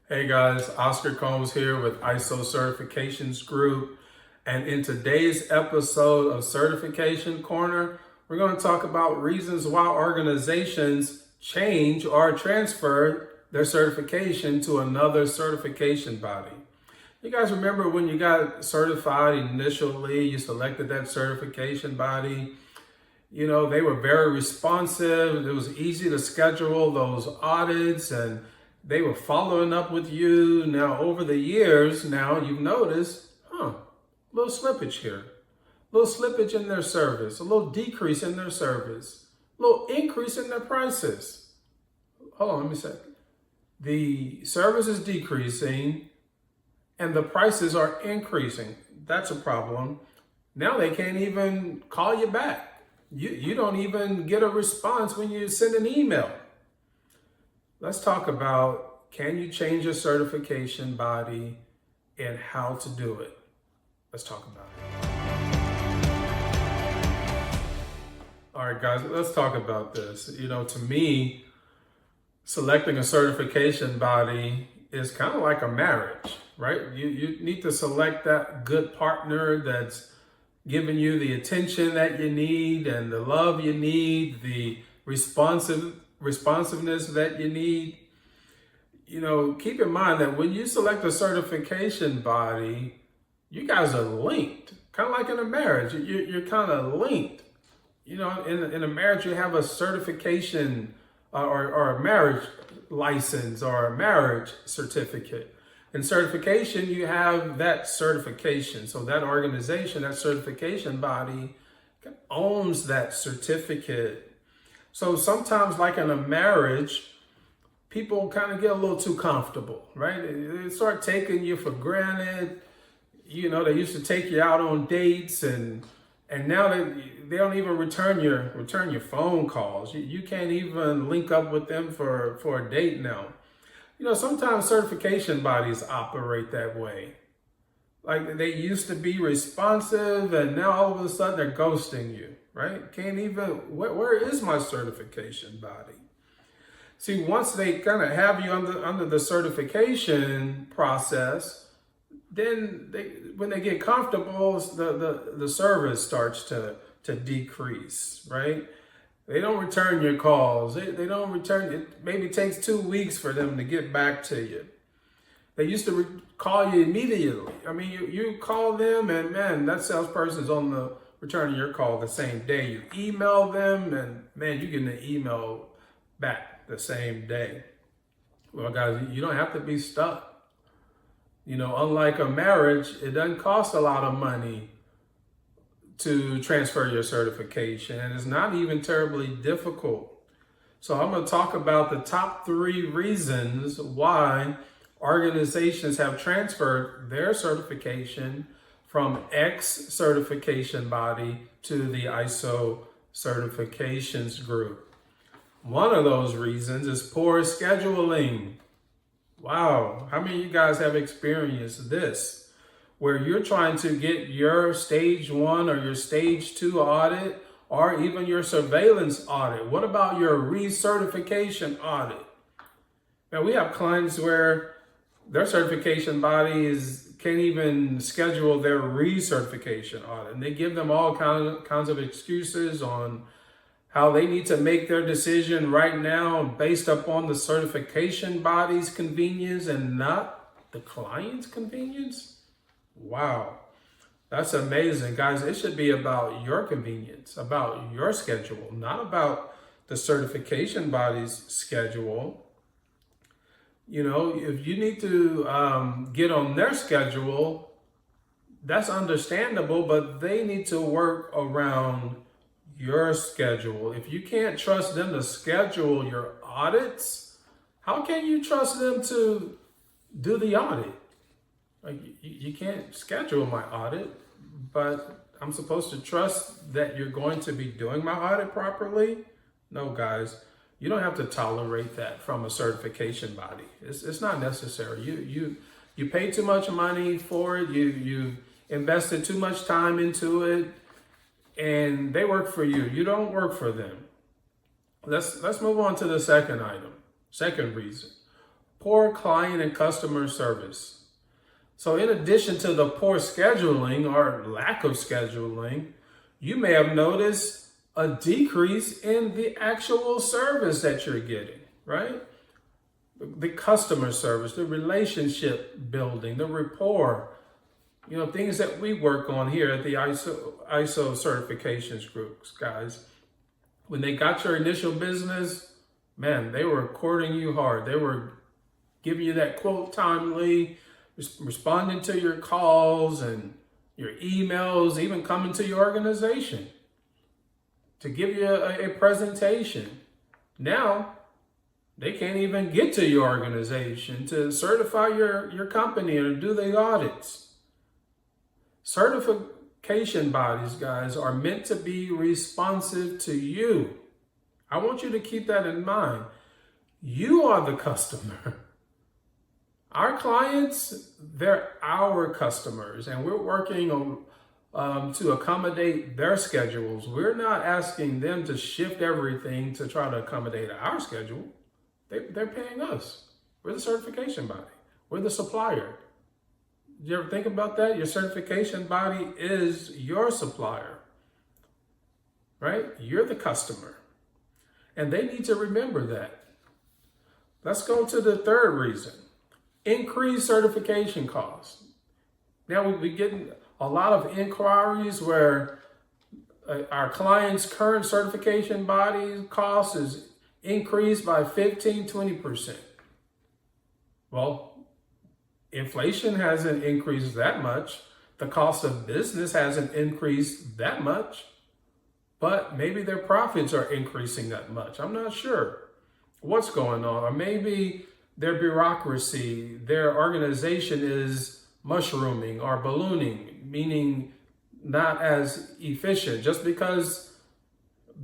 Hey guys, Oscar Combs here with ISO Certifications Group. And in today's episode of Certification Corner, we're going to talk about reasons why organizations change or transfer their certification to another certification body. You guys remember when you got certified initially, you selected that certification body. You know, they were very responsive. It was easy to schedule those audits and they were following up with you. Now, over the years, now you've noticed, a little slippage here, a little slippage in their service, a little decrease in their service, a little increase in their prices. Hold on, let me say. The service is decreasing and the prices are increasing. That's a problem. Now they can't even call you back. You don't even get a response when you send an email. Let's talk about, can you change your certification body and how to do it? Let's talk about it. All right, guys, let's talk about this. You know, to me, selecting a certification body is kind of like a marriage, right? You need to select that good partner that's giving you the attention that you need and the love you need, the responsiveness that you need. You know, keep in mind that when you select a certification body, you guys are linked, kind of like in a marriage. You're kind of linked. You know, in a marriage, you have a certification or a marriage license or a marriage certificate. In certification, you have that certification. So that organization, that certification body owns that certificate. So sometimes, like in a marriage, people kind of get a little too comfortable, right? They start taking you for granted. You know, they used to take you out on dates and now they don't even return your phone calls. You can't even link up with them for a date now. You know, sometimes certification bodies operate that way. Like they used to be responsive and now all of a sudden they're ghosting you, right? Can't even, where is my certification body? See, once they kind of have you under the certification process, then when they get comfortable, the service starts to decrease, right? They don't return your calls. They don't return. It maybe takes 2 weeks for them to get back to you. They used to call you immediately. I mean, you call them and man, that salesperson's on the returning your call the same day. You email them and man, you get an email back the same day. Well, guys, you don't have to be stuck. You know, unlike a marriage, it doesn't cost a lot of money to transfer your certification, and it's not even terribly difficult. So I'm going to talk about the top 3 reasons why organizations have transferred their certification from X certification body to the ISO certifications group. One of those reasons is poor scheduling. Wow, how many of you guys have experienced this? Where you're trying to get your stage 1 or your stage 2 audit or even your surveillance audit. What about your recertification audit? Now, we have clients where their certification bodies can't even schedule their recertification audit. And they give them all kinds of excuses on how they need to make their decision right now based upon the certification body's convenience and not the client's convenience. Wow, that's amazing, guys. It should be about your convenience, about your schedule, not about the certification body's schedule. You know, if you need to get on their schedule, that's understandable, but they need to work around your schedule. If you can't trust them to schedule your audits, how can you trust them to do the audit? Like, you can't schedule my audit, but I'm supposed to trust that you're going to be doing my audit properly? No, guys, you don't have to tolerate that from a certification body. It's not necessary. You pay too much money for it. You invested too much time into it, and they work for you. You don't work for them. Let's move on to the second item, second reason. poor client and customer service. So in addition to the poor scheduling or lack of scheduling, you may have noticed a decrease in the actual service that you're getting, right? The customer service, the relationship building, the rapport, things that we work on here at the ISO certifications groups, guys. When they got your initial business, man, they were courting you hard. They were giving you that quote timely, responding to your calls and your emails, even coming to your organization to give you a presentation. Now, they can't even get to your organization to certify your company or do the audits. Certification bodies, guys, are meant to be responsive to you. I want you to keep that in mind. You are the customer. Our clients, they're our customers, and we're working on to accommodate their schedules. We're not asking them to shift everything to try to accommodate our schedule. They're paying us. We're the certification body. We're the supplier. Did you ever think about that? Your certification body is your supplier, right? You're the customer. And they need to remember that. Let's go to the third reason. Increased certification costs. Now we get a lot of inquiries where our client's current certification body cost is increased by 15-20%. Well, inflation hasn't increased that much. The cost of business hasn't increased that much, but maybe their profits are increasing that much. I'm not sure what's going on. Or maybe their bureaucracy, their organization is mushrooming or ballooning, meaning not as efficient. Just because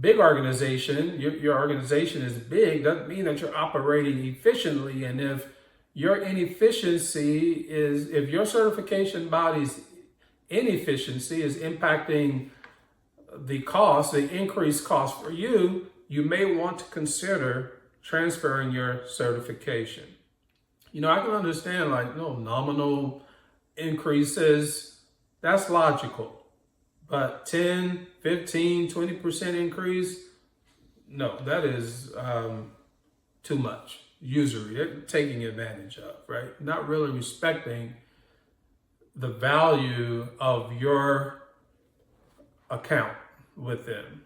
big organization, your organization is big, doesn't mean that you're operating efficiently. And if your inefficiency is, if your certification body's inefficiency is impacting the cost, the increased cost for you, you may want to consider transferring your certification. I can understand nominal increases, that's logical. But 10, 15, 20% increase, no, that is too much. Usury, they're taking advantage of, right? Not really respecting the value of your account with them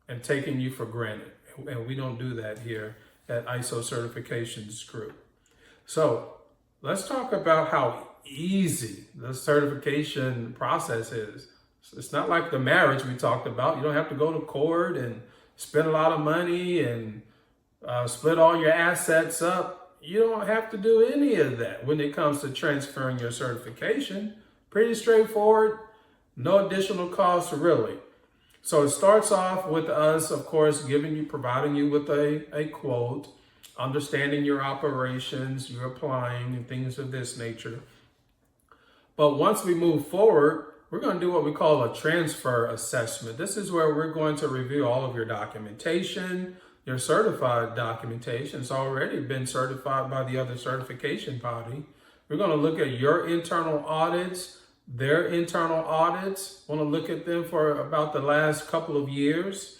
and taking you for granted. And we don't do that here at ISO Certifications Group. So let's talk about how easy the certification process is. It's not like the marriage we talked about. You don't have to go to court and spend a lot of money and split all your assets up. You don't have to do any of that when it comes to transferring your certification. Pretty straightforward, no additional costs really. So it starts off with us, of course, providing you with a quote, understanding your operations, you're applying and things of this nature. But once we move forward, we're going to do what we call a transfer assessment. This is where we're going to review all of your documentation, your certified documentation. It's already been certified by the other certification body. We're going to look at your internal audits, their internal audits. Want to look at them for about the last couple of years.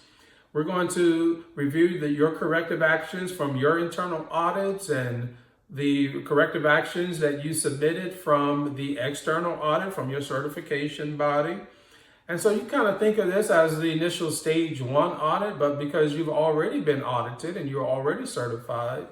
We're going to review your corrective actions from your internal audits and the corrective actions that you submitted from the external audit from your certification body. And so you kind of think of this as the initial stage 1 audit, but because you've already been audited and you're already certified,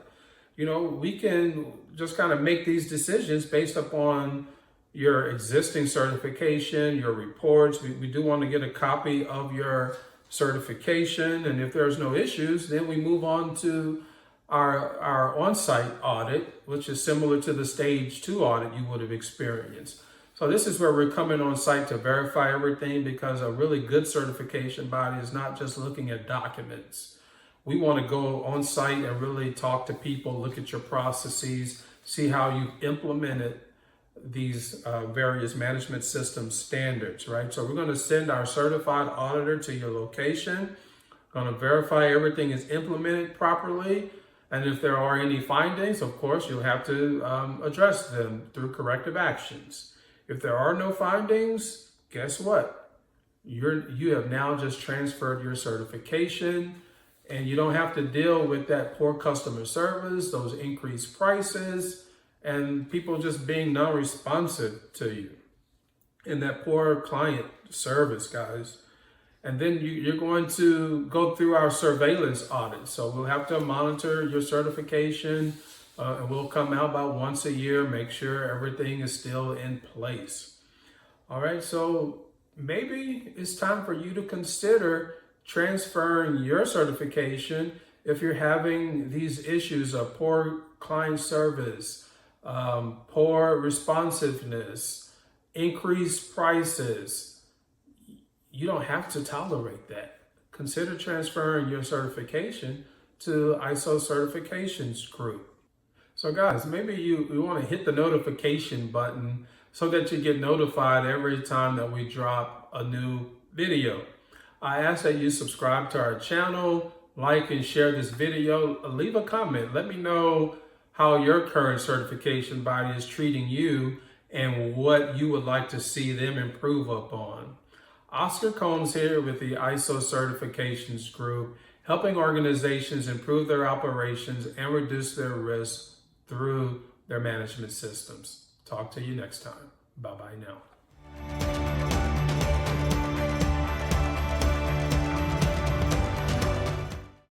we can just kind of make these decisions based upon your existing certification, your reports. We do want to get a copy of your certification. And if there's no issues, then we move on to our on-site audit, which is similar to the stage 2 audit you would have experienced. So this is where we're coming on site to verify everything, because a really good certification body is not just looking at documents. We want to go on site and really talk to people, look at your processes, see how you've implemented these various management system standards, right? So we're going to send our certified auditor to your location, going to verify everything is implemented properly, And if there are any findings, of course, you'll have to address them through corrective actions. If there are no findings, guess what? You have now just transferred your certification, and you don't have to deal with that poor customer service, those increased prices, and people just being non-responsive to you, and that poor client service, guys. And then you're going to go through our surveillance audit. So we'll have to monitor your certification, and we'll come out about once a year, make sure everything is still in place. All right, so maybe it's time for you to consider transferring your certification if you're having these issues of poor client service, poor responsiveness, increased prices. You don't have to tolerate that. Consider transferring your certification to ISO Certifications Group. So guys, maybe you want to hit the notification button so that you get notified every time that we drop a new video. I ask that you subscribe to our channel, like and share this video, leave a comment. Let me know how your current certification body is treating you and what you would like to see them improve upon. Oscar Combs here with the ISO Certifications Group, helping organizations improve their operations and reduce their risk through their management systems. Talk to you next time. Bye-bye now.